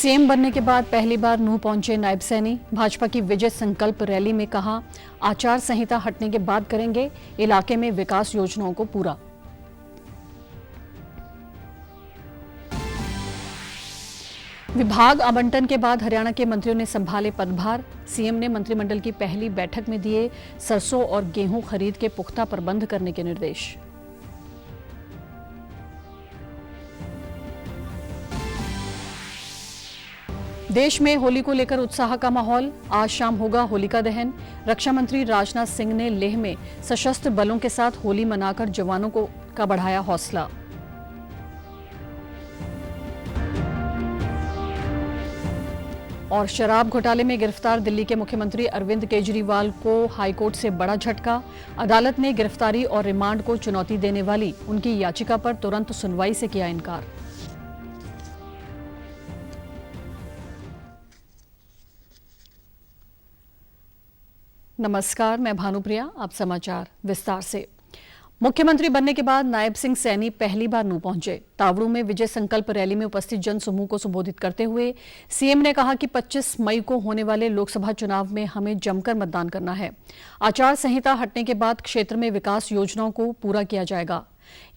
CM बनने के बाद पहली बार नूंह पहुंचे नायब सैनी। भाजपा की विजय संकल्प रैली में कहा, आचार संहिता हटने के बाद करेंगे इलाके में विकास योजनाओं को पूरा। विभाग आवंटन के बाद हरियाणा के मंत्रियों ने संभाले पदभार। सीएम ने मंत्रिमंडल की पहली बैठक में दिए सरसों और गेहूं खरीद के पुख्ता प्रबंध करने के निर्देश। देश में होली को लेकर उत्साह का माहौल। आज शाम होगा होलिका दहन। रक्षा मंत्री राजनाथ सिंह ने लेह में सशस्त्र बलों के साथ होली मनाकर जवानों का बढ़ाया हौसला। और शराब घोटाले में गिरफ्तार दिल्ली के मुख्यमंत्री अरविंद केजरीवाल को हाईकोर्ट से बड़ा झटका। अदालत ने गिरफ्तारी और रिमांड को चुनौती देने वाली उनकी याचिका पर तुरंत सुनवाई से किया इनकार। नमस्कार, मैं भानुप्रिया। आप समाचार विस्तार से। मुख्यमंत्री बनने के बाद नायब सिंह सैनी पहली बार नूंह पहुंचे। तावड़ू में विजय संकल्प रैली में उपस्थित जनसमूह को संबोधित करते हुए सीएम ने कहा कि 25 मई को होने वाले लोकसभा चुनाव में हमें जमकर मतदान करना है। आचार संहिता हटने के बाद क्षेत्र में विकास योजनाओं को पूरा किया जाएगा।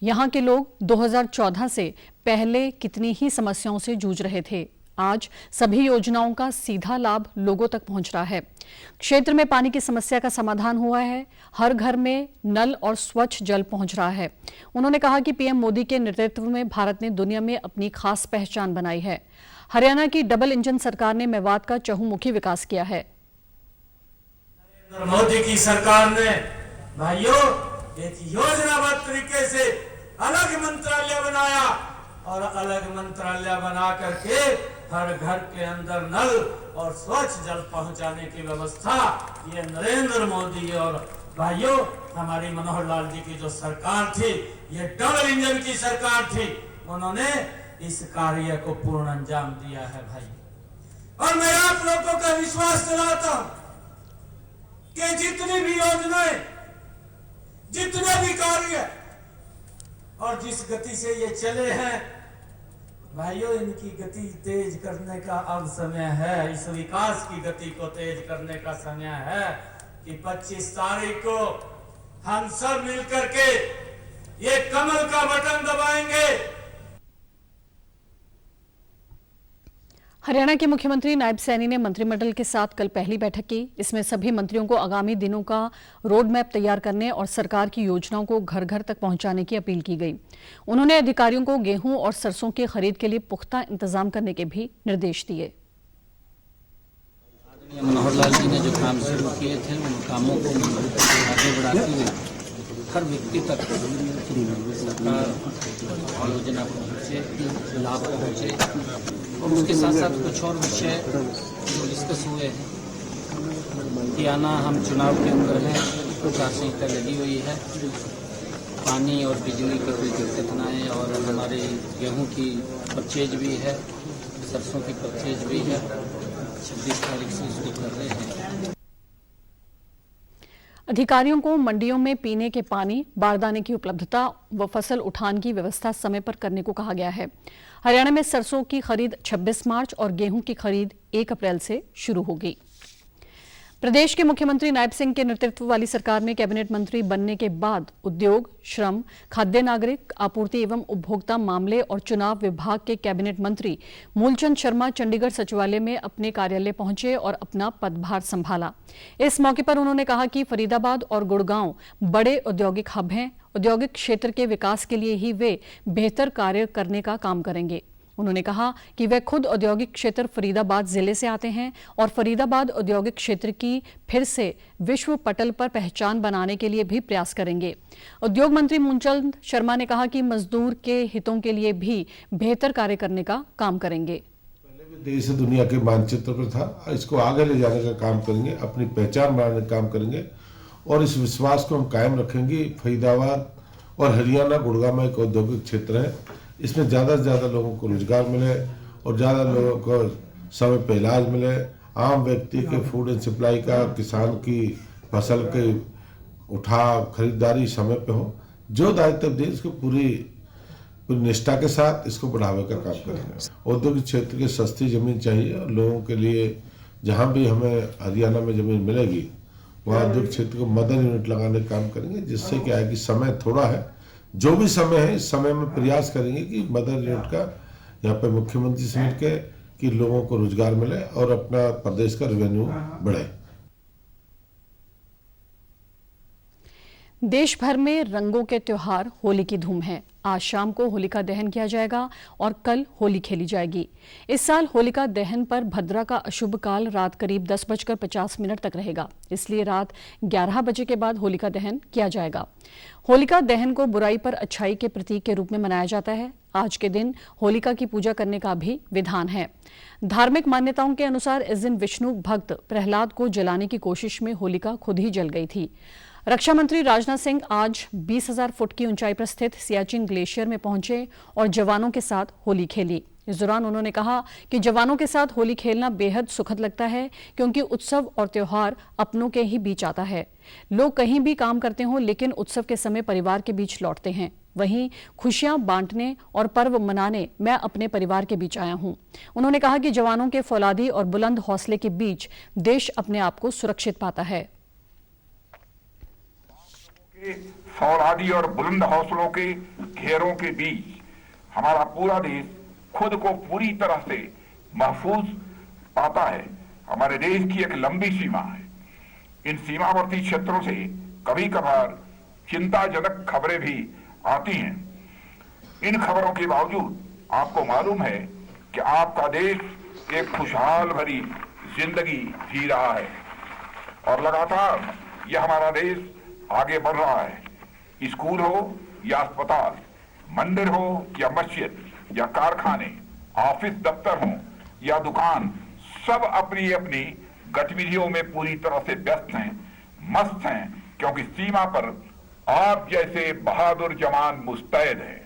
यहां के लोग 2014 से पहले कितनी ही समस्याओं से जूझ रहे थे। आज सभी योजनाओं का सीधा लाभ लोगों तक पहुंच रहा है। क्षेत्र में पानी की समस्या का समाधान हुआ है। हर घर में नल और स्वच्छ जल पहुंच रहा है। उन्होंने कहा कि पीएम मोदी के नेतृत्व में भारत ने दुनिया में अपनी खास पहचान बनाई है। हरियाणा की डबल इंजन सरकार ने मेवात का चहुमुखी विकास किया है। मोदी की सरकार ने भाइयों एक योजनाबद्ध तरीके से अलग मंत्रालय बनाया और अलग मंत्रालय बना करके हर घर के अंदर नल और स्वच्छ जल पहुंचाने की व्यवस्था ये नरेंद्र मोदी और भाइयों हमारी मनोहर लाल जी की जो सरकार थी, ये डबल इंजन की सरकार थी, उन्होंने इस कार्य को पूर्ण अंजाम दिया है भाई। और मैं आप लोगों का विश्वास दिलाता हूं कि जितनी भी योजनाएं, जितने भी कार्य और जिस गति से ये चले हैं भाइयों, इनकी गति तेज करने का अब समय है। इस विकास की गति को तेज करने का समय है कि 25 तारीख को हम सब मिलकर के ये कमल का बटन दबाएंगे। हरियाणा के मुख्यमंत्री नायब सैनी ने मंत्रिमंडल के साथ कल पहली बैठक की। इसमें सभी मंत्रियों को आगामी दिनों का रोड मैप तैयार करने और सरकार की योजनाओं को घर घर तक पहुंचाने की अपील की गई। उन्होंने अधिकारियों को गेहूं और सरसों की खरीद के लिए पुख्ता इंतजाम करने के भी निर्देश दिए। मनोहर लाल जी ने जो काम शुरू किए थे उन कामों को आगे बढ़ाते हुए हर व्यक्ति तक सरकार योजना पहुँचे, लाभ पहुँचे। और उसके साथ साथ कुछ और विषय जो डिस्कस हुए हैं कि आना हम चुनाव के अंदर हैं, आचार संहिता लगी हुई है, पानी और बिजली की कोई दिक्कत ना है और हमारे गेहूं की परचेज भी है, सरसों की परचेज भी है। 26 तारीख से शुरू कर रहे हैं। अधिकारियों को मंडियों में पीने के पानी, बारदाने की उपलब्धता व फसल उठान की व्यवस्था समय पर करने को कहा गया है। हरियाणा में सरसों की खरीद 26 मार्च और गेहूं की खरीद 1 अप्रैल से शुरू होगी। प्रदेश के मुख्यमंत्री नायब सिंह के नेतृत्व वाली सरकार में कैबिनेट मंत्री बनने के बाद उद्योग, श्रम, खाद्य नागरिक आपूर्ति एवं उपभोक्ता मामले और चुनाव विभाग के कैबिनेट मंत्री मूलचंद शर्मा चंडीगढ़ सचिवालय में अपने कार्यालय पहुंचे और अपना पदभार संभाला। इस मौके पर उन्होंने कहा कि फरीदाबाद और गुड़गांव बड़े औद्योगिक हब हैं। औद्योगिक क्षेत्र के विकास के लिए ही वे बेहतर कार्य करने का काम करेंगे। उन्होंने कहा कि वे खुद औद्योगिक क्षेत्र फरीदाबाद जिले से आते हैं और फरीदाबाद औद्योगिक क्षेत्र की फिर से विश्व पटल पर पहचान बनाने के लिए भी प्रयास करेंगे। उद्योग मंत्री मूलचंद शर्मा ने कहा कि मजदूर के हितों के लिए भी बेहतर कार्य करने का काम करेंगे। पहले भी देश दुनिया के मानचित्र पर था, इसको आगे ले जाने का काम करेंगे, अपनी पहचान बनाने का काम करेंगे और इस विश्वास को हम कायम रखेंगे। फरीदाबाद और हरियाणा गुड़गांव में एक औद्योगिक क्षेत्र है, इसमें ज़्यादा से ज़्यादा लोगों को रोजगार मिले और ज़्यादा लोगों को समय पे इलाज मिले। आम व्यक्ति के फूड एंड सप्लाई का, किसान की फसल के उठाव खरीदारी समय पे हो। जो दायित्व दे इसको पूरी पूरी निष्ठा के साथ इसको बढ़ावे का काम करेंगे। औद्योगिक क्षेत्र की सस्ती जमीन चाहिए और लोगों के लिए जहाँ भी हमें हरियाणा में जमीन मिलेगी वहाँ औद्योगिक क्षेत्र को मदर यूनिट लगाने का काम करेंगे, जिससे क्या है कि समय थोड़ा है, जो भी समय है इस समय में प्रयास करेंगे कि मदर यूनिट का यहाँ पे मुख्यमंत्री से मिलकर कि लोगों को रोजगार मिले और अपना प्रदेश का रेवेन्यू बढ़े। देश भर में रंगों के त्योहार होली की धूम है। आज शाम को होलिका दहन किया जाएगा और कल होली खेली जाएगी। इस साल होलिका दहन पर भद्रा का अशुभ काल रात करीब 10:50 तक रहेगा, इसलिए रात 11 बजे के बाद होलिका दहन किया जाएगा। होलिका दहन को बुराई पर अच्छाई के प्रतीक के रूप में मनाया जाता है। आज के दिन होलिका की पूजा करने का भी विधान है। धार्मिक मान्यताओं के अनुसार इस दिन विष्णु भक्त प्रहलाद को जलाने की कोशिश में होलिका खुद ही जल गई थी। रक्षा मंत्री राजनाथ सिंह आज 20,000 फुट की ऊंचाई पर स्थित सियाचिन ग्लेशियर में पहुंचे और जवानों के साथ होली खेली। इस दौरान उन्होंने कहा कि जवानों के साथ होली खेलना बेहद सुखद लगता है, क्योंकि उत्सव और त्योहार अपनों के ही बीच आता है। लोग कहीं भी काम करते हों, लेकिन उत्सव के समय परिवार के बीच लौटते हैं। वहीं खुशियां बांटने और पर्व मनाने मैं अपने परिवार के बीच आया हूं। उन्होंने कहा कि जवानों के फौलादी और बुलंद हौसले के बीच देश अपने आप को सुरक्षित पाता है। फौलादी और बुलंद हौसलों के घेरों के बीच हमारा पूरा देश खुद को पूरी तरह से महफूज पाता है। हमारे देश की एक लंबी सीमा है। इन सीमावर्ती क्षेत्रों से कभी कभार चिंताजनक खबरें भी आती हैं। इन खबरों के बावजूद आपको मालूम है कि आपका देश एक खुशहाल भरी जिंदगी जी रहा है और लगातार यह हमारा देश आगे बढ़ रहा है। स्कूल हो या अस्पताल, मंदिर हो या मस्जिद या कारखाने, ऑफिस दफ्तर हो या दुकान, सब अपनी अपनी गतिविधियों में पूरी तरह से व्यस्त हैं, मस्त हैं, क्योंकि सीमा पर आप जैसे बहादुर जवान मुस्तैद हैं।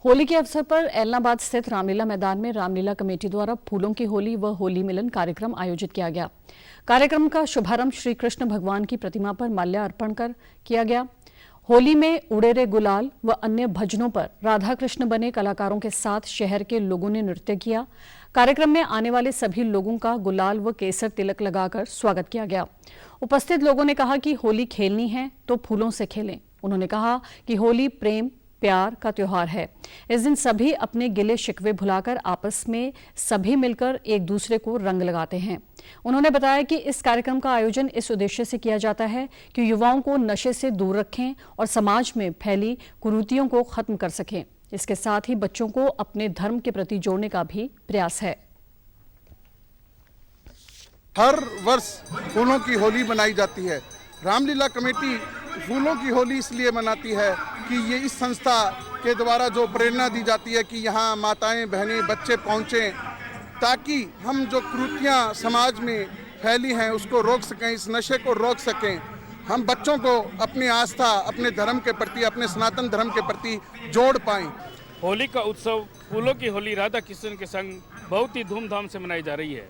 होली के अवसर पर एलनाबाद स्थित रामलीला मैदान में रामलीला कमेटी द्वारा फूलों की होली व होली मिलन कार्यक्रम आयोजित किया गया। कार्यक्रम का शुभारंभ श्री कृष्ण भगवान की प्रतिमा पर माल्यार्पण कर किया गया। होली में उड़े रे गुलाल व अन्य भजनों पर राधा कृष्ण बने कलाकारों के साथ शहर के लोगों ने नृत्य किया। कार्यक्रम में आने वाले सभी लोगों का गुलाल व केसर तिलक लगाकर स्वागत किया गया। उपस्थित लोगों ने कहा कि होली खेलनी है तो फूलों से खेलें। उन्होंने कहा कि होली प्रेम प्यार का त्योहार है। इस दिन सभी अपने गिले शिकवे भुलाकर आपस में सभी मिलकर एक दूसरे को रंग लगाते हैं। उन्होंने बताया कि इस कार्यक्रम का आयोजन इस उद्देश्य से किया जाता है कि युवाओं को नशे से दूर रखें और समाज में फैली कुरीतियों को खत्म कर सकें। इसके साथ ही बच्चों को अपने धर्म के प्रति जोड़ने का भी प्रयास है। हर वर्ष फूलों की होली मनाई जाती है। रामलीला कमेटी फूलों की होली इसलिए मनाती है कि ये इस संस्था के द्वारा जो प्रेरणा दी जाती है कि यहाँ माताएं बहनें बच्चे पहुँचें, ताकि हम जो कुरीतियाँ समाज में फैली हैं उसको रोक सकें, इस नशे को रोक सकें। हम बच्चों को अपनी आस्था अपने धर्म के प्रति, अपने सनातन धर्म के प्रति जोड़ पाएं। होली का उत्सव फूलों की होली राधा कृष्ण के संग बहुत ही धूमधाम से मनाई जा रही है।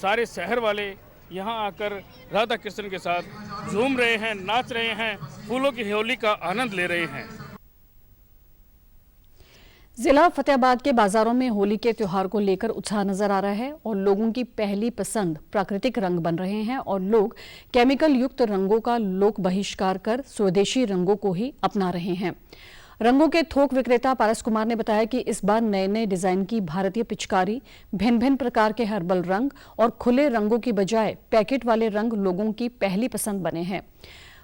सारे शहर वाले यहाँ आकर राधा कृष्ण के साथ झूम रहे हैं, नाच रहे हैं, फूलों की होली का आनंद ले रहे हैं। जिला फतेहाबाद के बाजारों में होली के त्योहार को लेकर उत्साह नजर आ रहा है और लोगों की पहली पसंद प्राकृतिक रंग बन रहे हैं और लोग केमिकल युक्त रंगों का लोक बहिष्कार कर स्वदेशी रंगों को ही अपना रहे हैं। रंगों के थोक विक्रेता पारस कुमार ने बताया कि इस बार नए नए डिजाइन की भारतीय पिचकारी, भिन्न भिन्न प्रकार के हर्बल रंग और खुले रंगों की बजाय पैकेट वाले रंग लोगों की पहली पसंद बने हैं।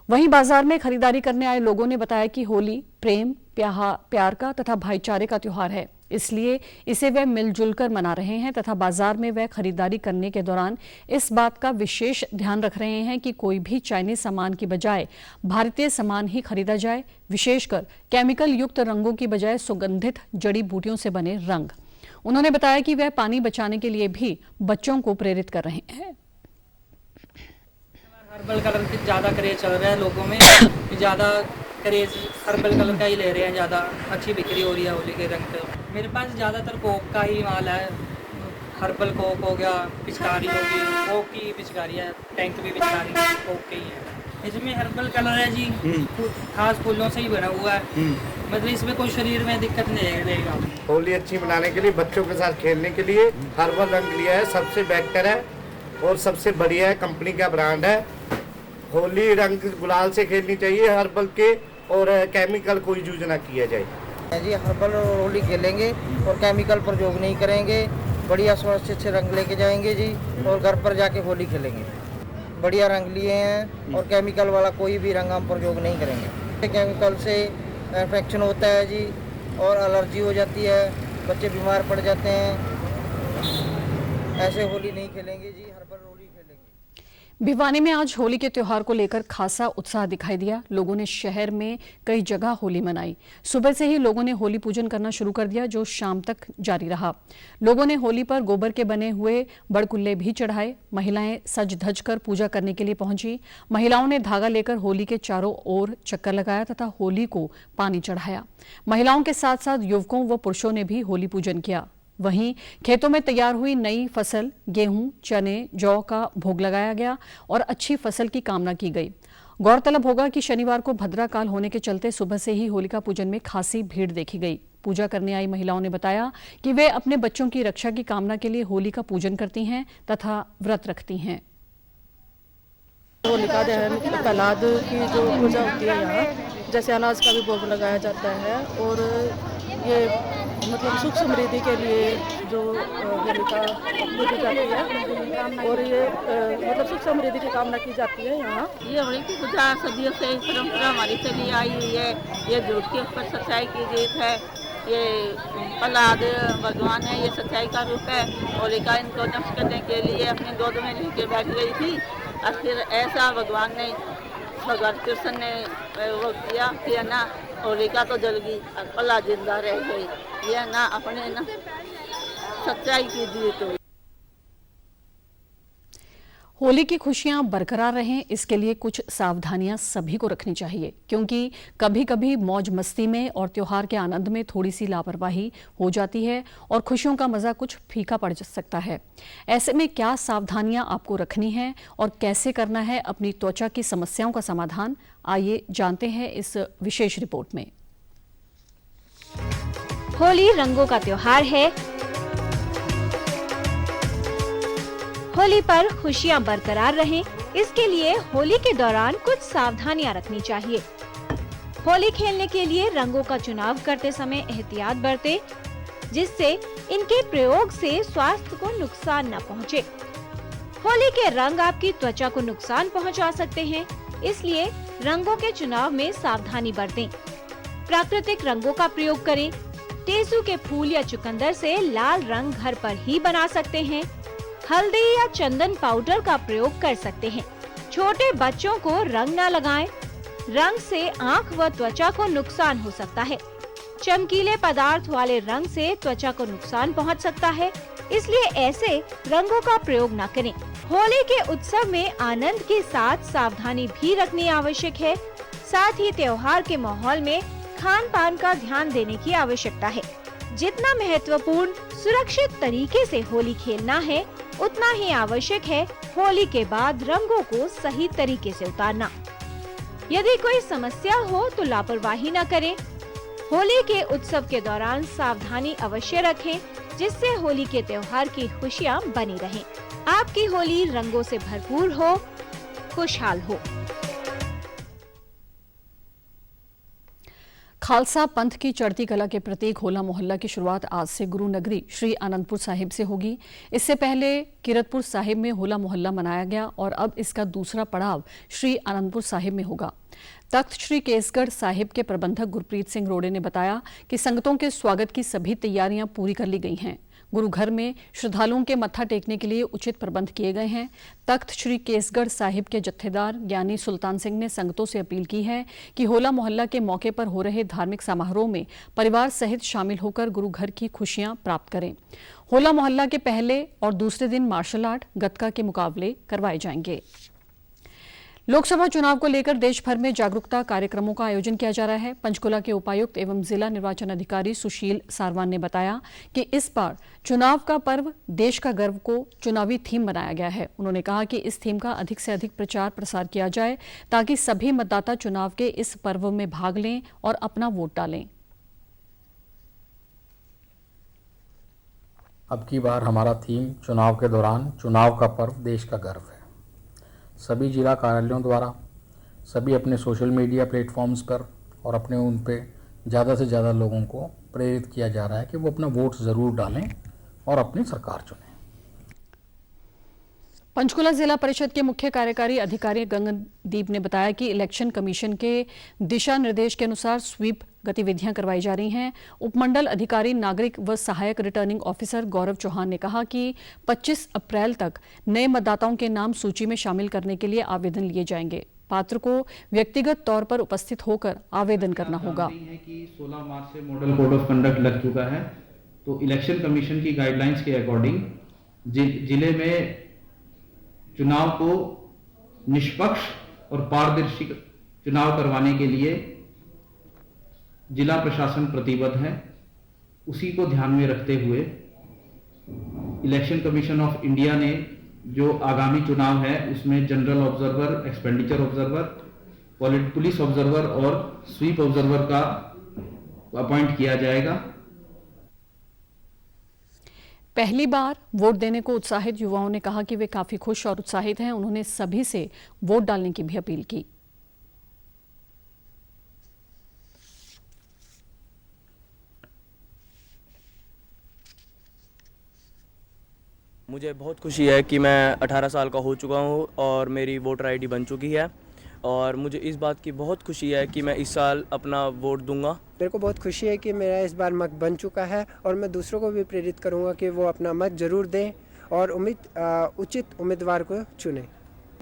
वहीं बाजार में खरीदारी करने आए लोगों ने बताया कि होली प्रेम प्यार का तथा भाईचारे का त्योहार है, इसलिए इसे वे मिलजुल कर मना रहे हैं तथा बाजार में वे खरीदारी करने के दौरान इस बात का विशेष ध्यान रख रहे हैं कि कोई भी चाइनीज सामान की बजाय भारतीय सामान ही खरीदा जाए, विशेषकर केमिकल युक्त रंगों की बजाय सुगंधित जड़ी बूटियों से बने रंग। उन्होंने बताया कि वह पानी बचाने के लिए भी बच्चों को प्रेरित कर रहे हैं। हर्बल कलर की ज़्यादा क्रेज चल रहा है लोगों में, ज़्यादा क्रेज हर्बल कलर का ही ले रहे हैं, ज़्यादा अच्छी बिक्री हो रही है होली के रंग पे। मेरे पास ज़्यादातर कोक का ही माल है। हर्बल कोक हो गया, पिचकारी होगी, कोक की पिचकारी है, टैंक भी पिचकारी कोक की ही है। इसमें हर्बल कलर है जी, खास फूलों से ही बना हुआ है, मतलब इसमें कोई शरीर में दिक्कत नहीं रहेगा। होली अच्छी मनाने के लिए, बच्चों के साथ खेलने के लिए हर्बल रंग लिया है, सबसे बेहतर है और सबसे बढ़िया है, कंपनी का ब्रांड है। होली रंग गुलाल से खेलनी चाहिए हर्बल के, और केमिकल कोई यूज ना किया जाए जी। हर्बल होली खेलेंगे और केमिकल प्रयोग नहीं करेंगे, बढ़िया स्वच्छ अच्छे रंग लेके जाएंगे जी, और घर पर जाके होली खेलेंगे। बढ़िया रंग लिए हैं और केमिकल वाला कोई भी रंग हम प्रयोग नहीं करेंगे। केमिकल से इन्फेक्शन होता है जी, और एलर्जी हो जाती है, बच्चे बीमार पड़ जाते हैं। ऐसे होली नहीं खेलेंगे जी, हर्बल होली खेलेंगे। भिवानी में आज होली के त्योहार को लेकर खासा उत्साह दिखाई दिया। लोगों ने शहर में कई जगह होली मनाई। सुबह से ही लोगों ने होली पूजन करना शुरू कर दिया, जो शाम तक जारी रहा। लोगों ने होली पर गोबर के बने हुए बड़कुल्ले भी चढ़ाए। महिलाएं सज धज कर पूजा करने के लिए पहुंची। महिलाओं ने धागा लेकर होली के चारों ओर चक्कर लगाया तथा होली को पानी चढ़ाया। महिलाओं के साथ साथ युवकों व पुरुषों ने भी होली पूजन किया। वहीं खेतों में तैयार हुई नई फसल गेहूं, चने, जौ का भोग लगाया गया और अच्छी फसल की कामना की गई। गौरतलब होगा कि शनिवार को भद्रा काल होने के चलते सुबह से ही होलिका पूजन में खासी भीड़ देखी गई। पूजा करने आई महिलाओं ने बताया कि वे अपने बच्चों की रक्षा की कामना के लिए होली का पूजन करती हैं तथा व्रत रखती हैं। होलिका दहन प्रहलाद की जो पूजा होती है यहाँ, जैसे अनाज का भी भोग लगाया जाता है, और ये मतलब सुख समृद्धि के लिए जो होलिका पूजी जाती है, और ये मतलब सुख समृद्धि की कामना की जाती है यहाँ। ये होली की पूजा सदियों से परंपरा हमारी चली आई हुई है। ये झूठ के ऊपर सच्चाई की जीत है। ये प्रहलाद भगवान है, ये सच्चाई का रूप है। होलिका इनको नष्ट करने के लिए अपने गोद में लेके बैठ गई थी, और फिर ऐसा भगवान कृष्ण ने वो किया कि ना होलिका तो जल गई और प्रहलाद जिंदा रह गई। ये ना अपने ना सच्चाई की जीत हुई। होली की खुशियां बरकरार रहें, इसके लिए कुछ सावधानियां सभी को रखनी चाहिए, क्योंकि कभी कभी मौज मस्ती में और त्योहार के आनंद में थोड़ी सी लापरवाही हो जाती है और खुशियों का मजा कुछ फीका पड़ सकता है। ऐसे में क्या सावधानियां आपको रखनी है और कैसे करना है अपनी त्वचा की समस्याओं का समाधान, आइए जानते हैं इस विशेष रिपोर्ट में। होली रंगों का त्योहार है। होली पर खुशियां बरकरार रहें, इसके लिए होली के दौरान कुछ सावधानियां रखनी चाहिए। होली खेलने के लिए रंगों का चुनाव करते समय एहतियात बरतें, जिससे इनके प्रयोग से स्वास्थ्य को नुकसान न पहुंचे। होली के रंग आपकी त्वचा को नुकसान पहुंचा सकते हैं, इसलिए रंगों के चुनाव में सावधानी बरतें। प्राकृतिक रंगों का प्रयोग करें। टेसू के फूल या चुकंदर से लाल रंग घर पर ही बना सकते हैं। हल्दी या चंदन पाउडर का प्रयोग कर सकते हैं। छोटे बच्चों को रंग न लगाएं। रंग से आंख व त्वचा को नुकसान हो सकता है। चमकीले पदार्थ वाले रंग से त्वचा को नुकसान पहुंच सकता है, इसलिए ऐसे रंगों का प्रयोग न करें। होली के उत्सव में आनंद के साथ सावधानी भी रखनी आवश्यक है। साथ ही त्योहार के माहौल में खान पान का ध्यान देने की आवश्यकता है। जितना महत्वपूर्ण सुरक्षित तरीके से होली खेलना है, उतना ही आवश्यक है होली के बाद रंगों को सही तरीके से उतारना। यदि कोई समस्या हो तो लापरवाही न करें। होली के उत्सव के दौरान सावधानी अवश्य रखें, जिससे होली के त्योहार की खुशियां बनी रहें। आपकी होली रंगों से भरपूर हो, खुशहाल हो। खालसा पंथ की चढ़ती कला के प्रतीक होला मोहल्ला की शुरुआत आज से गुरु नगरी श्री आनंदपुर साहिब से होगी। इससे पहले किरतपुर साहिब में होला मोहल्ला मनाया गया और अब इसका दूसरा पड़ाव श्री आनंदपुर साहिब में होगा। तख्त श्री केसगढ़ साहिब के प्रबंधक गुरप्रीत सिंह रोड़े ने बताया कि संगतों के स्वागत की सभी तैयारियां पूरी कर ली गई हैं। गुरु घर में श्रद्धालुओं के मत्था टेकने के लिए उचित प्रबंध किए गए हैं। तख्त श्री केसगढ़ साहिब के जत्थेदार ज्ञानी सुल्तान सिंह ने संगतों से अपील की है कि होला मोहल्ला के मौके पर हो रहे धार्मिक समारोह में परिवार सहित शामिल होकर गुरु घर की खुशियां प्राप्त करें। होला मोहल्ला के पहले और दूसरे दिन मार्शल आर्ट, गतका के मुकाबले करवाए जाएंगे। लोकसभा चुनाव को लेकर देश भर में जागरूकता कार्यक्रमों का आयोजन किया जा रहा है। पंचकुला के उपायुक्त एवं जिला निर्वाचन अधिकारी सुशील सारवान ने बताया कि इस बार चुनाव का पर्व देश का गर्व को चुनावी थीम बनाया गया है। उन्होंने कहा कि इस थीम का अधिक से अधिक प्रचार प्रसार किया जाए ताकि सभी मतदाता चुनाव के इस पर्व में भाग लें और अपना वोट डालें। अब की बार हमारा थीम चुनाव के दौरान चुनाव का पर्व देश का गर्व है। सभी जिला कार्यालयों द्वारा सभी अपने सोशल मीडिया प्लेटफॉर्म्स पर और अपने उन पे ज़्यादा से ज़्यादा लोगों को प्रेरित किया जा रहा है कि वो अपना वोट ज़रूर डालें और अपनी सरकार चुनें। पंचकुला जिला परिषद के मुख्य कार्यकारी अधिकारी गगनदीप ने बताया कि इलेक्शन कमीशन के दिशा निर्देश के अनुसार स्वीप गतिविधियां करवाई जा रही हैं। उपमंडल अधिकारी नागरिक व सहायक रिटर्निंग ऑफिसर गौरव चौहान ने कहा कि 25 अप्रैल तक नए मतदाताओं के नाम सूची में शामिल करने के लिए आवेदन लिए जाएंगे। पात्र को व्यक्तिगत तौर पर उपस्थित होकर आवेदन करना होगा। 16 मार्च से मॉडल कोड ऑफ कंडक्ट लग चुका है, तो इलेक्शन कमीशन की गाइडलाइंस के अकॉर्डिंग जिले में चुनाव को निष्पक्ष और पारदर्शी चुनाव करवाने के लिए जिला प्रशासन प्रतिबद्ध है। उसी को ध्यान में रखते हुए इलेक्शन कमीशन ऑफ इंडिया ने जो आगामी चुनाव है उसमें general observer, expenditure observer, police observer और स्वीप ऑब्जर्वर का अपॉइंट किया जाएगा। पहली बार वोट देने को उत्साहित युवाओं ने कहा कि वे काफी खुश और उत्साहित हैं। उन्होंने सभी से वोट डालने की भी अपील की। मुझे बहुत खुशी है कि मैं 18 साल का हो चुका हूं और मेरी वोटर आईडी बन चुकी है और मुझे इस बात की बहुत खुशी है कि मैं इस साल अपना वोट दूंगा। मेरे को बहुत खुशी है कि मेरा इस बार मत बन चुका है और मैं दूसरों को भी प्रेरित करूंगा कि वो अपना मत जरूर दें और उचित उम्मीदवार को चुनें।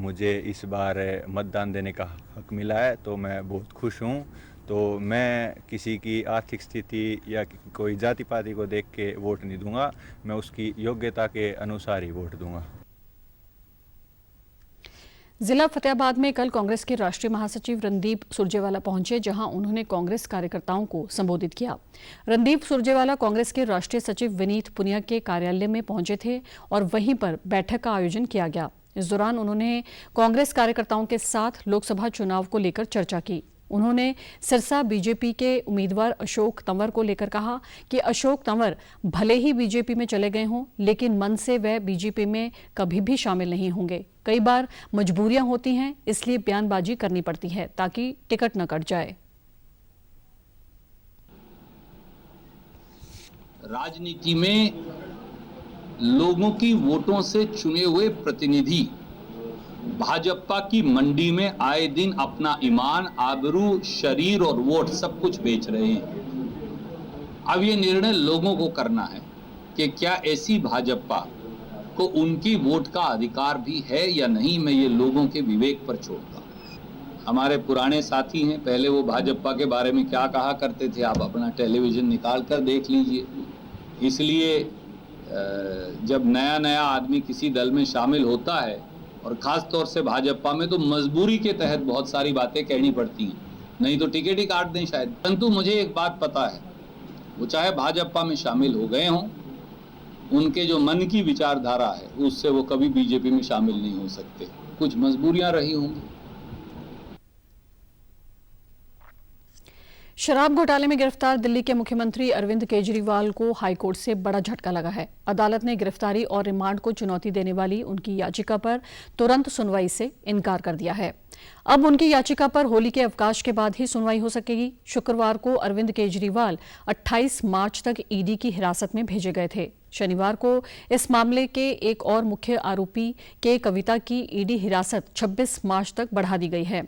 मुझे इस बार मतदान देने का हक मिला है तो मैं बहुत खुश हूं। तो मैं किसी की आर्थिक स्थिति या कोई जाति पाति को देख के वोट नहीं दूंगा, मैं उसकी योग्यता के अनुसार ही वोट दूंगा। जिला फतेहाबाद में कल कांग्रेस के राष्ट्रीय महासचिव रणदीप सुरजेवाला पहुंचे, जहां उन्होंने कांग्रेस कार्यकर्ताओं को संबोधित किया। रणदीप सुरजेवाला कांग्रेस के राष्ट्रीय सचिव विनीत पुनिया के कार्यालय में पहुंचे थे और वहीं पर बैठक का आयोजन किया गया। इस दौरान उन्होंने कांग्रेस कार्यकर्ताओं के साथ लोकसभा चुनाव को लेकर चर्चा की। उन्होंने सिरसा बीजेपी के उम्मीदवार अशोक तंवर को लेकर कहा कि अशोक तंवर भले ही बीजेपी में चले गए हों, लेकिन मन से वह बीजेपी में कभी भी शामिल नहीं होंगे। कई बार मजबूरियां होती हैं, इसलिए बयानबाजी करनी पड़ती है ताकि टिकट न कट जाए। राजनीति में लोगों की वोटों से चुने हुए प्रतिनिधि भाजपा की मंडी में आए दिन अपना ईमान, आबरू, शरीर और वोट सब कुछ बेच रहे हैं। अब ये निर्णय लोगों को करना है कि क्या ऐसी भाजपा को उनकी वोट का अधिकार भी है या नहीं। मैं ये लोगों के विवेक पर छोड़ता हूँ। हमारे पुराने साथी हैं, पहले वो भाजपा के बारे में क्या कहा करते थे, आप अपना टेलीविजन निकाल कर देख लीजिए। इसलिए जब नया नया आदमी किसी दल में शामिल होता है और ख़ास तौर से भाजपा में, तो मजबूरी के तहत बहुत सारी बातें कहनी पड़ती हैं, नहीं तो टिकट ही काट दें शायद। परंतु मुझे एक बात पता है, वो चाहे भाजपा में शामिल हो गए हों, उनके जो मन की विचारधारा है उससे वो कभी बीजेपी में शामिल नहीं हो सकते। कुछ मजबूरियां रही होंगी। शराब घोटाले में गिरफ्तार दिल्ली के मुख्यमंत्री अरविंद केजरीवाल को हाईकोर्ट से बड़ा झटका लगा है। अदालत ने गिरफ्तारी और रिमांड को चुनौती देने वाली उनकी याचिका पर तुरंत सुनवाई से इनकार कर दिया है। अब उनकी याचिका पर होली के अवकाश के बाद ही सुनवाई हो सकेगी। शुक्रवार को अरविंद केजरीवाल 28 मार्च तक ईडी की हिरासत में भेजे गए थे। शनिवार को इस मामले के एक और मुख्य आरोपी के कविता की ईडी हिरासत 26 मार्च तक बढ़ा दी गई है।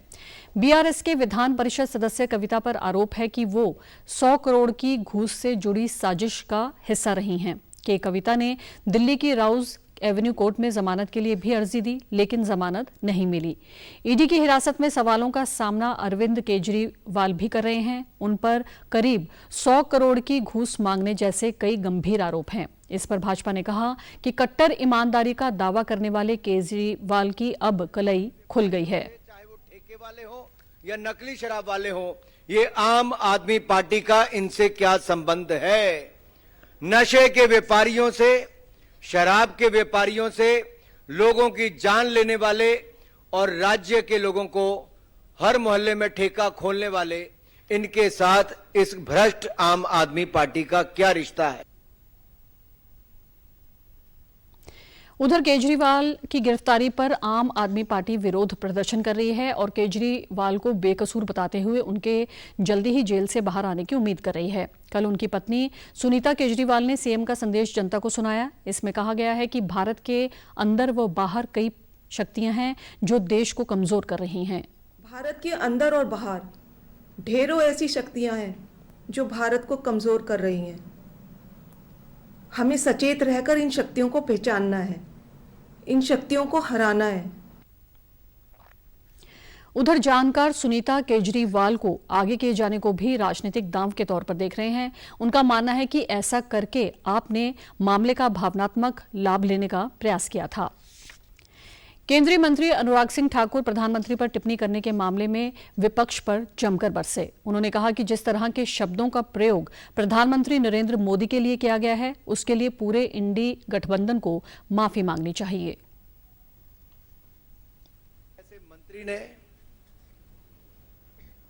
बीआरएस के विधान परिषद सदस्य कविता पर आरोप है कि वो 100 करोड़ की घूस से जुड़ी साजिश का हिस्सा रही हैं। के कविता ने दिल्ली की राउज एवेन्यू कोर्ट में जमानत के लिए भी अर्जी दी, लेकिन जमानत नहीं मिली। ईडी की हिरासत में सवालों का सामना अरविंद केजरीवाल भी कर रहे हैं। उन पर करीब 100 करोड़ की घूस मांगने जैसे कई गंभीर आरोप हैं। इस पर भाजपा ने कहा कि कट्टर ईमानदारी का दावा करने वाले केजरीवाल की अब कलई खुल गई है। वाले हों या नकली शराब वाले हों, ये आम आदमी पार्टी का इनसे क्या संबंध है? नशे के व्यापारियों से, शराब के व्यापारियों से, लोगों की जान लेने वाले और राज्य के लोगों को हर मोहल्ले में ठेका खोलने वाले, इनके साथ इस भ्रष्ट आम आदमी पार्टी का क्या रिश्ता है? उधर केजरीवाल की गिरफ्तारी पर आम आदमी पार्टी विरोध प्रदर्शन कर रही है और केजरीवाल को बेकसूर बताते हुए उनके जल्दी ही जेल से बाहर आने की उम्मीद कर रही है। कल उनकी पत्नी सुनीता केजरीवाल ने सीएम का संदेश जनता को सुनाया। इसमें कहा गया है कि भारत के अंदर व बाहर कई शक्तियां हैं जो देश को कमजोर कर रही हैं। भारत के अंदर और बाहर ढेरों ऐसी शक्तियां हैं जो भारत को कमजोर कर रही हैं। हमें सचेत रहकर इन शक्तियों को पहचानना है, इन शक्तियों को हराना है। उधर जानकार सुनीता केजरीवाल को आगे किए जाने को भी राजनीतिक दांव के तौर पर देख रहे हैं। उनका मानना है कि ऐसा करके आपने मामले का भावनात्मक लाभ लेने का प्रयास किया था। केंद्रीय मंत्री अनुराग सिंह ठाकुर प्रधानमंत्री पर टिप्पणी करने के मामले में विपक्ष पर जमकर बरसे। उन्होंने कहा कि जिस तरह के शब्दों का प्रयोग प्रधानमंत्री नरेंद्र मोदी के लिए किया गया है, उसके लिए पूरे इंडी गठबंधन को माफी मांगनी चाहिए। ऐसे मंत्री ने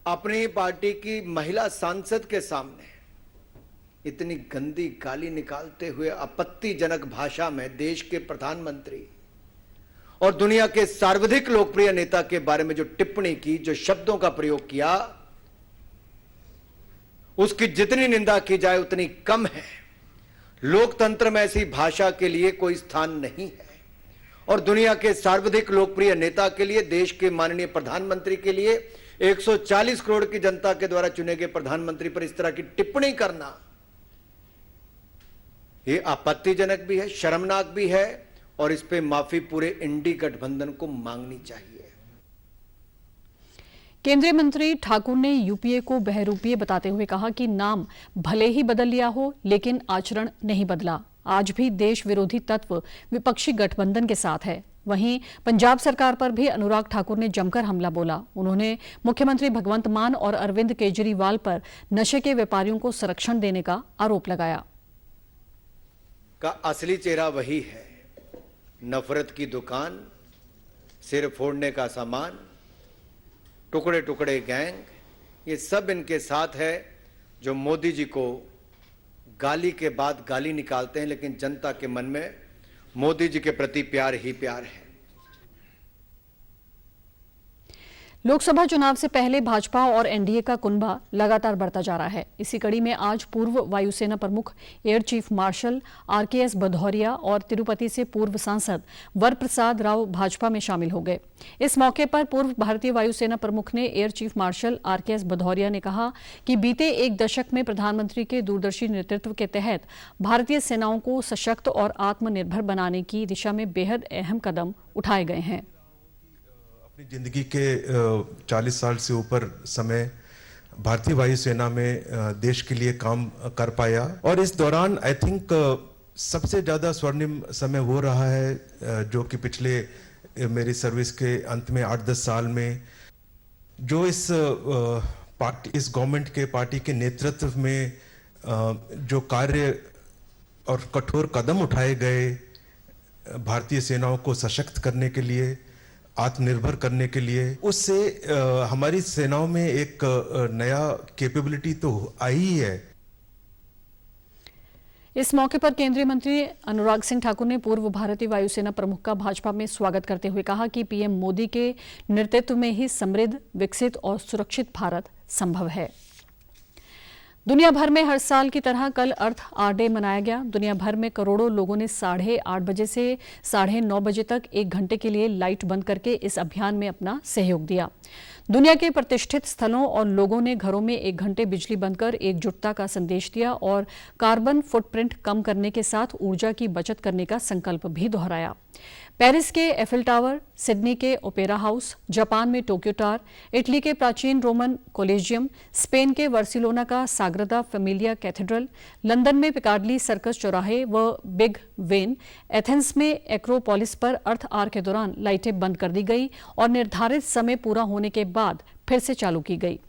अपनी पार्टी की महिला सांसद के सामने इतनी गंदी गाली निकालते हुए आपत्तिजनक भाषा में देश के प्रधानमंत्री और दुनिया के सर्वाधिक लोकप्रिय नेता के बारे में जो टिप्पणी की, जो शब्दों का प्रयोग किया, उसकी जितनी निंदा की जाए उतनी कम है। लोकतंत्र में ऐसी भाषा के लिए कोई स्थान नहीं है और दुनिया के सर्वाधिक लोकप्रिय नेता के लिए, देश के माननीय प्रधानमंत्री के लिए, 140 करोड़ की जनता के द्वारा चुने गए प्रधानमंत्री पर इस तरह की टिप्पणी करना, यह आपत्तिजनक भी है, शर्मनाक भी है और इस पे माफी पूरे इंडी गठबंधन को मांगनी चाहिए। केंद्रीय मंत्री ठाकुर ने यूपीए को बहरूपीय बताते हुए कहा कि नाम भले ही बदल लिया हो, लेकिन आचरण नहीं बदला। आज भी देश विरोधी तत्व विपक्षी गठबंधन के साथ है। वहीं पंजाब सरकार पर भी अनुराग ठाकुर ने जमकर हमला बोला। उन्होंने मुख्यमंत्री भगवंत मान और अरविंद केजरीवाल पर नशे के व्यापारियों को संरक्षण देने का आरोप लगाया। का असली चेहरा वही है, नफरत की दुकान, सिर फोड़ने का सामान, टुकड़े टुकड़े गैंग, ये सब इनके साथ है जो मोदी जी को गाली के बाद गाली निकालते हैं, लेकिन जनता के मन में मोदी जी के प्रति प्यार ही प्यार है। लोकसभा चुनाव से पहले भाजपा और एनडीए का कुनबा लगातार बढ़ता जा रहा है। इसी कड़ी में आज पूर्व वायुसेना प्रमुख air chief marshal RKS Bhadauria और तिरुपति से पूर्व सांसद वरप्रसाद राव भाजपा में शामिल हो गए। इस मौके पर पूर्व भारतीय वायुसेना प्रमुख ने air chief marshal RKS Bhadauria ने कहा कि बीते एक दशक में प्रधानमंत्री के दूरदर्शी नेतृत्व के तहत भारतीय सेनाओं को सशक्त और आत्मनिर्भर बनाने की दिशा में बेहद अहम कदम उठाए गए हैं। जिंदगी के 40 साल से ऊपर समय भारतीय वायुसेना में देश के लिए काम कर पाया और इस दौरान आई थिंक सबसे ज़्यादा स्वर्णिम समय वो रहा है जो कि पिछले मेरी सर्विस के अंत में 8-10 साल में जो इस गवर्नमेंट के पार्टी के नेतृत्व में जो कार्य और कठोर कदम उठाए गए भारतीय सेनाओं को सशक्त करने के लिए, आत्मनिर्भर करने के लिए, उससे हमारी सेनाओं में एक नया कैपेबिलिटी तो आई है। इस मौके पर केंद्रीय मंत्री अनुराग सिंह ठाकुर ने पूर्व भारतीय वायुसेना प्रमुख का भाजपा में स्वागत करते हुए कहा कि पीएम मोदी के नेतृत्व में ही समृद्ध, विकसित और सुरक्षित भारत संभव है। दुनिया भर में हर साल की तरह कल अर्थ आवर डे मनाया गया। दुनिया भर में करोड़ों लोगों ने 8:30 बजे से 9:30 बजे तक 1 घंटे के लिए लाइट बंद करके इस अभियान में अपना सहयोग दिया। दुनिया के प्रतिष्ठित स्थलों और लोगों ने घरों में 1 घंटे बिजली बंद कर एकजुटता का संदेश दिया और कार्बन फुटप्रिंट कम करने के साथ ऊर्जा की बचत करने का संकल्प भी दोहराया। पेरिस के एफिल टावर, सिडनी के ओपेरा हाउस, जापान में टोक्यो टावर, इटली के प्राचीन रोमन कोलेजियम, स्पेन के बार्सिलोना का साग्रादा फैमिलिया कैथेड्रल, लंदन में पिकाडली सर्कस चौराहे व बिग वेन, एथेंस में एक्रोपोलिस पर अर्थ आवर के दौरान लाइटें बंद कर दी गई और निर्धारित समय पूरा होने के बाद फिर से चालू की गई।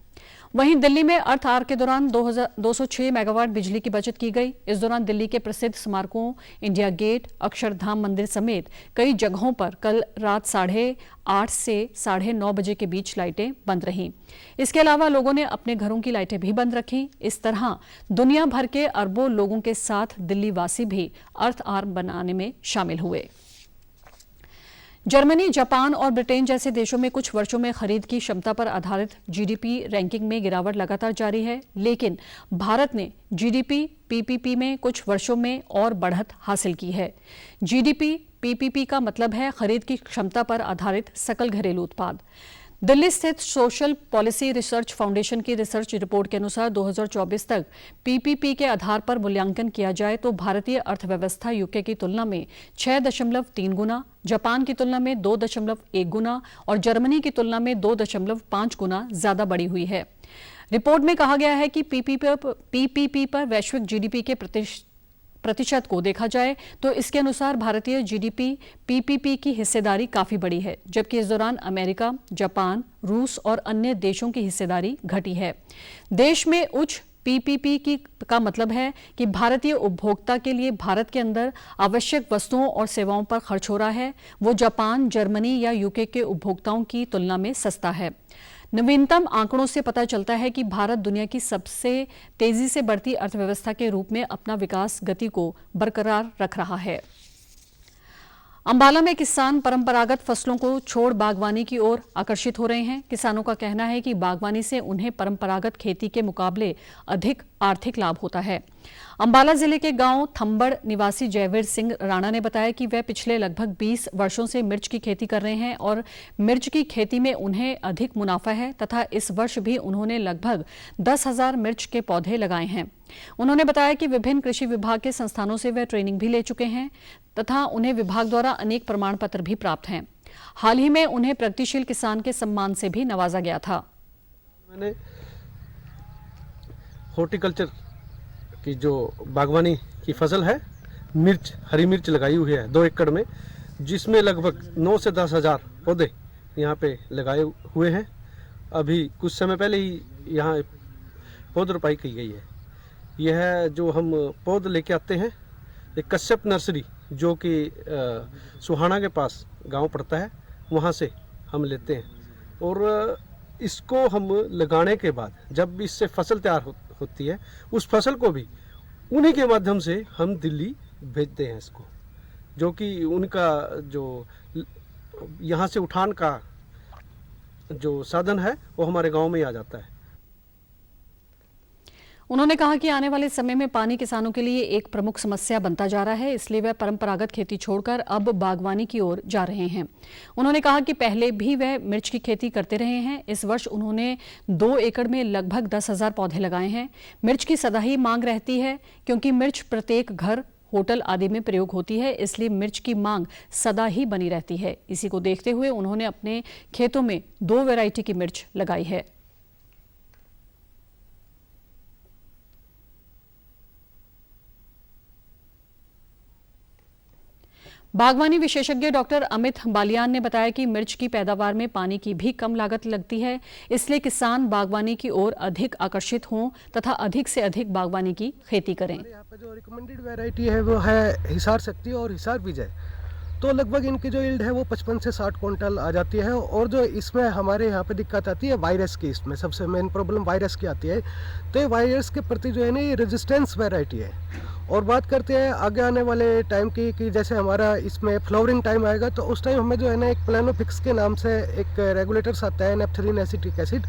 वहीं दिल्ली में अर्थ आवर के दौरान 206 मेगावाट बिजली की बचत की गई। इस दौरान दिल्ली के प्रसिद्ध स्मारकों इंडिया गेट, अक्षरधाम मंदिर समेत कई जगहों पर कल रात 8:30 से 9:30 बजे के बीच लाइटें बंद रहीं। इसके अलावा लोगों ने अपने घरों की लाइटें भी बंद रखीं। इस तरह दुनिया भर के अरबों लोगों के साथ दिल्ली वासी भी अर्थ आवर बनाने में शामिल हुए। जर्मनी, जापान और ब्रिटेन जैसे देशों में कुछ वर्षों में खरीद की क्षमता पर आधारित जीडीपी रैंकिंग में गिरावट लगातार जारी है, लेकिन भारत ने जीडीपी पीपीपी में कुछ वर्षों में और बढ़त हासिल की है। जीडीपी पीपीपी का मतलब है खरीद की क्षमता पर आधारित सकल घरेलू उत्पाद। दिल्ली स्थित सोशल पॉलिसी रिसर्च फाउंडेशन की रिसर्च रिपोर्ट के अनुसार 2024 तक पीपीपी के आधार पर मूल्यांकन किया जाए तो भारतीय अर्थव्यवस्था यूके की तुलना में 6.3 गुना, जापान की तुलना में 2.1 गुना और जर्मनी की तुलना में 2.5 गुना ज्यादा बढ़ी हुई है। रिपोर्ट में कहा गया है कि पीपीपी पर वैश्विक जीडीपी के प्रतिशत को देखा जाए तो इसके अनुसार भारतीय जीडीपी पीपीपी की हिस्सेदारी काफी बड़ी है, जबकि इस दौरान अमेरिका, जापान, रूस और अन्य देशों की हिस्सेदारी घटी है। देश में उच्च पीपीपी का मतलब है कि भारतीय उपभोक्ता के लिए भारत के अंदर आवश्यक वस्तुओं और सेवाओं पर खर्च हो रहा है, वो जापान, जर्मनी या यूके के उपभोक्ताओं की तुलना में सस्ता है। नवीनतम आंकड़ों से पता चलता है कि भारत दुनिया की सबसे तेजी से बढ़ती अर्थव्यवस्था के रूप में अपना विकास गति को बरकरार रख रहा है। अंबाला में किसान परंपरागत फसलों को छोड़ बागवानी की ओर आकर्षित हो रहे हैं। किसानों का कहना है कि बागवानी से उन्हें परंपरागत खेती के मुकाबले अधिक आर्थिक लाभ होता है। अंबाला जिले के गांव थंबड़ निवासी जयवीर सिंह राणा ने बताया कि वह पिछले लगभग 20 वर्षों से मिर्च की खेती कर रहे हैं और मिर्च की खेती में उन्हें अधिक मुनाफा है तथा इस वर्ष भी उन्होंने लगभग 10,000 मिर्च के पौधे लगाए हैं। उन्होंने बताया कि विभिन्न कृषि विभाग के संस्थानों से वह ट्रेनिंग भी ले चुके हैं तथा उन्हें विभाग द्वारा अनेक प्रमाण पत्र भी प्राप्त हैं। हाल ही में उन्हें प्रगतिशील किसान के सम्मान से भी नवाजा गया था। मैंने हॉर्टिकल्चर की जो बागवानी की फसल है, मिर्च, हरी मिर्च लगाई हुई है 2 एकड़ में, जिसमें लगभग 9 से 10 हज़ार पौधे यहाँ पे लगाए हुए हैं। अभी कुछ समय पहले ही यहाँ पौध रोपाई की गई है। यह जो हम पौध लेके आते हैं, एक कश्यप नर्सरी जो कि सुहाना के पास गांव पड़ता है, वहाँ से हम लेते हैं और इसको हम लगाने के बाद जब इससे फसल तैयार होती है, उस फसल को भी उन्हीं के माध्यम से हम दिल्ली भेजते हैं इसको, जो कि उनका जो यहाँ से उठान का जो साधन है वो हमारे गांव में ही आ जाता है। उन्होंने कहा कि आने वाले समय में पानी किसानों के लिए एक प्रमुख समस्या बनता जा रहा है, इसलिए वह परंपरागत खेती छोड़कर अब बागवानी की ओर जा रहे हैं। उन्होंने कहा कि पहले भी वह मिर्च की खेती करते रहे हैं। इस वर्ष उन्होंने 2 एकड़ में लगभग 10,000 पौधे लगाए हैं। मिर्च की सदा ही मांग रहती है, क्योंकि मिर्च प्रत्येक घर, होटल आदि में प्रयोग होती है, इसलिए मिर्च की मांग सदा ही बनी रहती है। इसी को देखते हुए उन्होंने अपने खेतों में 2 वैरायटी की मिर्च लगाई है। बागवानी विशेषज्ञ डॉक्टर अमित बालियान ने बताया कि मिर्च की पैदावार में पानी की भी कम लागत लगती है, इसलिए किसान बागवानी की ओर अधिक आकर्षित हों तथा अधिक से अधिक बागवानी की खेती करें। यहाँ पे जो रिकमेंडेड वैरायटी है वो है हिसार शक्ति और हिसार विजय। तो लगभग इनकी जो यील्ड है वो 55 से 60 क्विंटल आ जाती है। और जो इसमें हमारे यहाँ पे दिक्कत आती है वायरस की, इसमें सबसे मेन प्रॉब्लम वायरस की आती है। तो ये वायरस के प्रति जो है ना, ये रेजिस्टेंस वैरायटी है। और बात करते हैं आगे आने वाले टाइम की, कि जैसे हमारा इसमें फ्लावरिंग टाइम आएगा तो उस टाइम हमें जो है ना एक प्लानोफिक्स के नाम से एक रेगुलेटर्स आता है, नेपथलीन एसिटिक एसिड,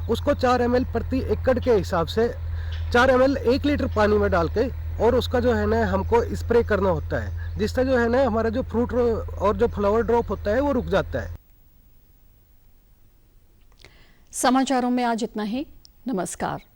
उसको 4 ml प्रति एकड़ के हिसाब से 4 ml 1 लीटर पानी में डाल के और उसका जो है ना हमको स्प्रे करना होता है, जिससे जो है ना हमारा जो फ्रूट और जो फ्लावर ड्रॉप होता है वो रुक जाता है। समाचारों में आज इतना ही। नमस्कार।